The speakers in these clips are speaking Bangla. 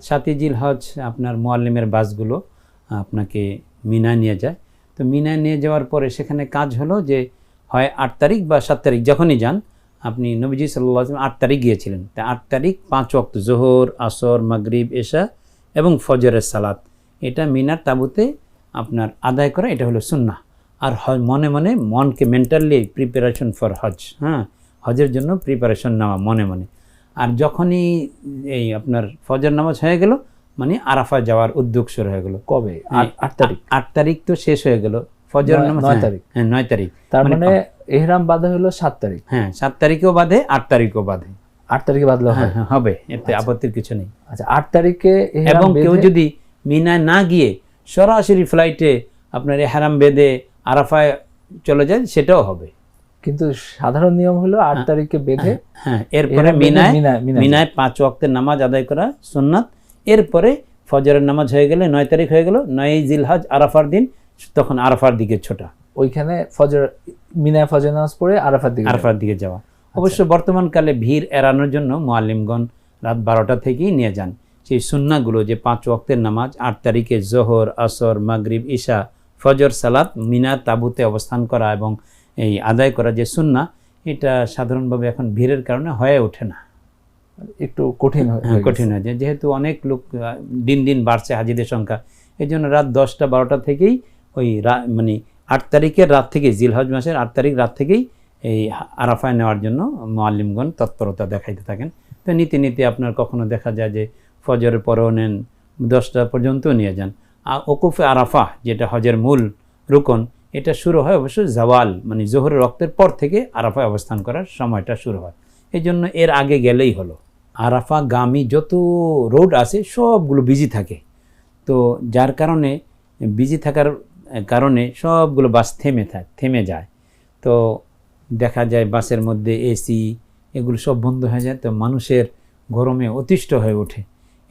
7ই জিলহজ আপনার মুআল্লিমের বাসগুলো আপনাকে মিনায় নিয়ে যায়। তো মিনায় নিয়ে যাওয়ার পরে সেখানে কাজ হলো যে হয় 8 তারিখ বা 7 তারিখ যখনই যান, আপনি নবীজি সাল্লাল্লাহু আলাইহি ওয়াসাল্লাম 8 তারিখ গিয়েছিলেন, তা 8 তারিখ 5 ওয়াক্ত জোহর, আসর, মাগরিব, এশা এবং ফজরের সালাত এটা মিনার তাঁবুতে আপনার আদায় করা, এটা হলো সুন্নাহ। আর মনে মনে মনকে মেন্টালি প্রিপারেশন ফর হজ, হ্যাঁ, হজের জন্য প্রিপারেশন নেওয়া মনে মনে। আর যখনই এই আপনার ফজর নামাজ হয়ে গেল মানে আরাফা যাওয়ার উদ্যোগ শুরু হয়ে গেল। কবে? 8 তারিখ। 8 তারিখ তো শেষ হয়ে গেল, ফজর নামাজ 9 তারিখ। হ্যাঁ 9 তারিখ, তার মানে ইহরাম বাঁধা হলো 7 তারিখ। হ্যাঁ 7 তারিখেও বাঁধে, 8 তারিখও বাঁধে। 8 তারিখে বাঁধলে হ্যাঁ হবে, এতে আপত্তির কিছু নেই। আচ্ছা, 8 তারিখে এবং কেউ যদি মিনায় না গিয়ে সরাসরি ফ্লাইটে আপনার ইহরাম বেঁধে আরাফায় চলে যায় সেটাও হবে। কিন্তু সাধারণ নিয়ম হলো 8 তারিখে বেঁধে, হ্যাঁ, এরপরে মিনায় 5 ওয়াক্তের নামাজ আদায় করা সুন্নাত। এরপরে ফজরের নামাজ হয়ে গেলে 9 তারিখ হয়ে গেল, 9ই জিলহজ আরাফার দিন, তখন আরাফার দিকে ছোটা, ওইখানে ফজর মিনায় ফজর নামাজ পড়ে আরাফার দিকে যাওয়া। অবশ্য বর্তমানকালে ভিড় এড়ানোর জন্য মুআল্লিমগণ রাত 12টা থেকেই নিয়ে যান সেই সুন্নাহগুলো, যে 5 ওয়াক্তের নামাজ 8 তারিখে জোহর, আসর, মাগরিব, ঈশা, ফজর সালাত মিনার তাঁবুতে অবস্থান করা এবং এই আদায় করা যে সুন্নাহ, এটা সাধারণভাবে এখন ভিড়ের কারণে হয়ে ওঠে না, একটু কঠিন হয়ে যায়। যেহেতু অনেক লোক দিন দিন বাড়ছে হাজিদের সংখ্যা, এই জন্য রাত 10টা 12টা থেকেই ওই মানে 8 তারিখের রাত থেকে, জিলহজ মাসের 8 তারিখ রাত থেকেই এই আরাফায় নেওয়ার জন্য মুআল্লিমগণ তৎপরতা দেখাইতে থাকেন। তো নীতি নীতি আপনার কখনো দেখা যায় যে ফজরের পরেও নেন, 10টা পর্যন্ত নিয়ে যান। আর ওকুফে আরাফা যেটা হজের মূল রুকন, এটা শুরু হয় অবশ্য জাওয়াল মানে জোহরের রক্তের পর থেকে আরাফায় অবস্থান করার সময়টা শুরু হয়। এই জন্য এর আগে গেলেই হলো। আরাফা গামী যত রোড আছে সবগুলো বিজি থাকে, তো যার কারণে বিজি থাকার কারণে সবগুলো বাস থেমে যায়। তো দেখা যায় বাসের মধ্যে এসি এগুলো সব বন্ধ হয়ে যায়, তো মানুষের গরমে অতিষ্ঠ হয়ে ওঠে।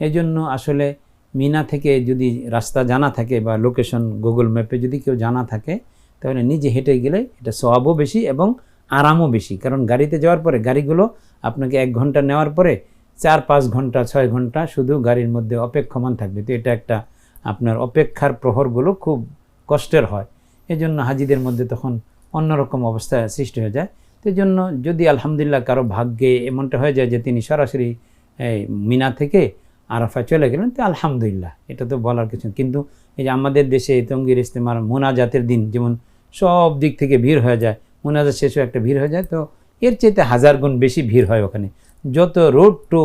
এই জন্য আসলে মিনা থেকে যদি রাস্তা জানা থাকে বা লোকেশন গুগল ম্যাপে যদি কেউ জানা থাকে, তাহলে নিজে হেঁটে গেলে এটা সওয়াবও বেশি এবং আরামও বেশি। কারণ গাড়িতে যাওয়ার পরে গাড়িগুলো আপনাকে 1 ঘন্টা নেওয়ার পরে 4-5 ঘন্টা 6 ঘন্টা শুধু গাড়ির মধ্যে অপেক্ষমান থাকবে, তো এটা একটা আপনার অপেক্ষার প্রহরগুলো খুব কষ্টের হয়। এই জন্য হাজিদের মধ্যে তখন অন্যরকম অবস্থা সৃষ্টি হয়ে যায়। তো এই জন্য যদি আলহামদুলিল্লাহ কারো ভাগ্যে এমনটা হয়ে যায় যে তিনি সরাসরি মিনা থেকে আরাফায় চলে গেলেন, তো আলহামদুলিল্লাহ, এটা তো বলার কিছু। কিন্তু এই যে আমাদের দেশে তঙ্গির ইস্তেমার মোনাজাতের দিন যেমন সব দিক থেকে ভিড় হয়ে যায়, মোনাজাত শেষে একটা ভিড় হয়ে যায়, তো এর চাইতে 1000 গুণ বেশি ভিড় হয় ওখানে। যত রোড টু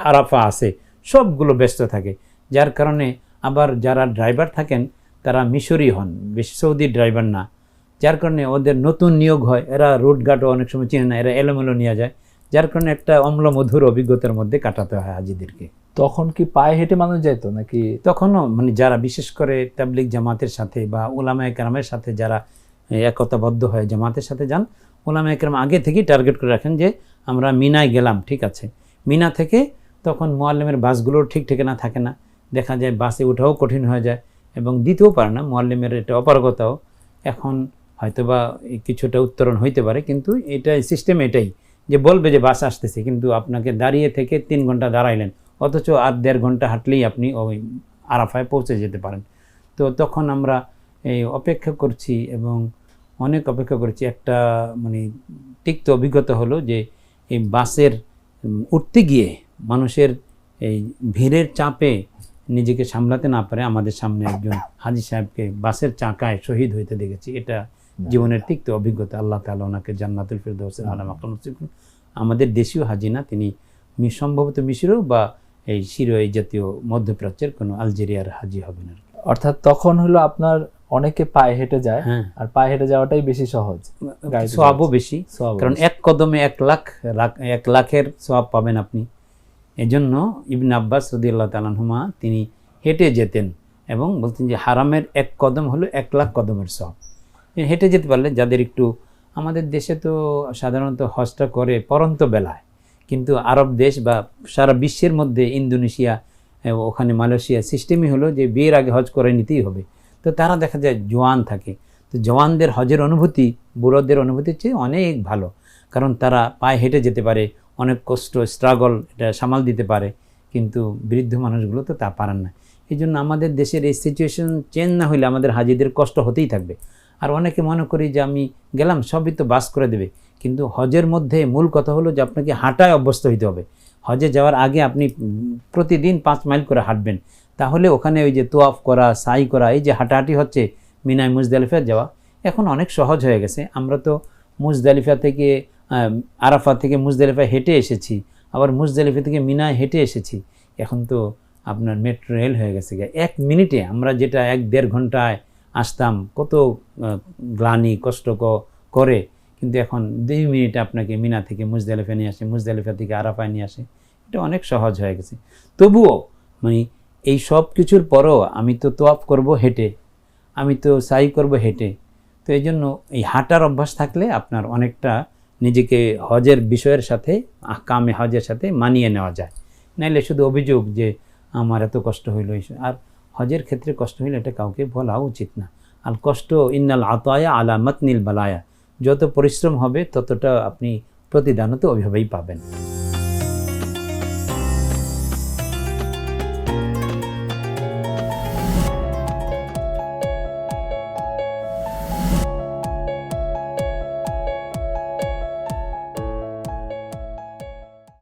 আরাফা আছে সবগুলো ব্যস্ত থাকে, যার কারণে আবার যারা ড্রাইভার থাকেন তারা মিশরি হন, বেশি সৌদি ড্রাইভার না, যার কারণে ওদের নতুন নিয়োগ হয়, এরা রুটঘাটও অনেক সময় চিনে না, এরা এলোমেলো নিয়ে যায়, যার কারণে একটা অম্লমধুর অভিজ্ঞতার মধ্যে কাটাতে হয় হাজিদেরকে। তখন কি পায়ে হেঁটে মানুষ যেত নাকি? তখনও মানে যারা বিশেষ করে তাবলিগ জামাতের সাথে বা উলামায়ে কেরামের সাথে যারা একতাবদ্ধ হয়ে জামাতের সাথে যান, উলামায়ে কেরাম আগে থেকেই টার্গেট করে রাখেন যে আমরা মিনায় গেলাম, ঠিক আছে, মিনা থেকে তখন মুআল্লিমের বাসগুলোর ঠিক ঠিকানা থাকে না, দেখা যায় বাসে ওঠাও কঠিন হয়ে যায় এবং দিতেও পারে না, মুআল্লিমের এটা অপারগতাও। এখন হয়তোবা কিছুটা উত্তরণ হইতে পারে, কিন্তু এটা সিস্টেম এটাই যে বলবে যে বাস আসতেছে, কিন্তু আপনাকে দাঁড়িয়ে থেকে 3 ঘন্টা দাঁড়াইলেন, অথচ আর 1.5 ঘন্টা হাঁটলেই আপনি ওই আরাফায় পৌঁছে যেতে পারেন। তো তখন আমরা এই অপেক্ষা করছি এবং অনেক অপেক্ষা করছি। একটা মানে তিক্ত অভিজ্ঞতা হলো যে এই বাসের উঠতে গিয়ে মানুষের এই ভিড়ের চাপে নিজেকে সামলাতে না পারে আমাদের সামনে একজন হাজী সাহেবকে বাসের চাকায় শহীদ হইতে দেখেছি। এটা জীবনের তিক্ত অভিজ্ঞতা। আল্লাহ তাআলা ওনাকে জান্নাতুল ফিরদাউসের আলা মাকাম নসিব করুন। আমাদের দেশীয় হাজি না, তিনি সম্ভবত মিশরীয় বা এই সিরিয়া এই জাতীয় মধ্যপ্রাচ্যের কোনো আলজেরিয়ার হাজি হবেন আর কি। অর্থাৎ তখন হলো আপনার অনেকে পায়ে হেঁটে যায়, আর পায়ে হেঁটে যাওয়াটাই বেশি সহজ, সওয়াবও বেশি, কারণ 1 কদমে 1 লাখের সওয়াব পাবেন আপনি। এজন্য ইবনে আব্বাস রাদিয়াল্লাহু তাআলা আনহুমা তিনি হেঁটে যেতেন এবং বলতেন যে হারামের 1 কদম হলো 1 লাখ কদমের সওয়াব। হেঁটে যেতে পারলে, যাদের একটু, আমাদের দেশে তো সাধারণত হজটা করে পরন্ত বেলায়, কিন্তু আরব দেশ বা সারা বিশ্বের মধ্যে ইন্দোনেশিয়া, ওখানে মালয়েশিয়া সিস্টেমই হলো যে বিয়ের আগে হজ করে নিতেই হবে। তো তারা দেখা যায় জওয়ান থাকে, তো জওয়ানদের হজের অনুভূতি বুড়োদের অনুভূতির চেয়ে অনেক ভালো, কারণ তারা পায়ে হেঁটে যেতে পারে, অনেক কষ্ট স্ট্রাগল এটা সামাল দিতে পারে। কিন্তু বৃদ্ধ মানুষগুলো তো তা পারেন না। এই জন্য আমাদের দেশের এই সিচুয়েশন চেঞ্জ না হলে আমাদের হাজিদের কষ্ট হতেই থাকবে। আর অনেকে মনে করি যে আমি গেলাম সবই তো বাস করে দেবে, কিন্তু হজের মধ্যে মূল কথা হলো যে আপনাকে হাঁটায় অভ্যস্ত হইতে হবে। হজে যাওয়ার আগে আপনি প্রতিদিন 5 মাইল করে হাঁটবেন, তাহলে ওখানে ওই যে তোয়াফ করা, সাই করা, এই যে হাঁটাহাঁটি হচ্ছে মিনায় মুজদালিফা যাওয়া এখন অনেক সহজ হয়ে গেছে। আমরা তো মুজদালিফা থেকে আরাফা থেকে মুজদালিফা হেঁটে এসেছি, আবার মুজদালিফা থেকে মিনায় হেঁটে এসেছি। এখন তো আপনার মেট্রো রেল হয়ে গেছে, 1 মিনিটে আমরা যেটা 1-1.5 ঘন্টায় আসতাম, কত গ্লানি কষ্ট করে, কিন্তু এখন 2 মিনিটে আপনাকে মিনা থেকে মুজদালিফা নিয়ে আসে, মুজদালিফা থেকে আরাফায় নিয়ে আসে। এটা অনেক সহজ হয়ে গেছে। তবুও মানে এই সব কিছুর পরও আমি তো তোয়াফ করব হেঁটে, আমি তো সাই করব হেঁটে। তো এই জন্য এই হাঁটার অভ্যাস থাকলে আপনার অনেকটা নিজেকে হজের বিষয়ের সাথে, আহকামে হজের সাথে মানিয়ে নেওয়া যায়। নাইলে শুধু অভিযোগ যে আমার এত কষ্ট হইল, আর হজের ক্ষেত্রে কষ্ট হইলে এটা কাউকে বলা উচিত না। আর কষ্ট ইন্নাল আতায়া আলা মাতনিল বালায়া, যত পরিশ্রম হবে ততটা আপনি প্রতিদানও তো ওইভাবেই পাবেন।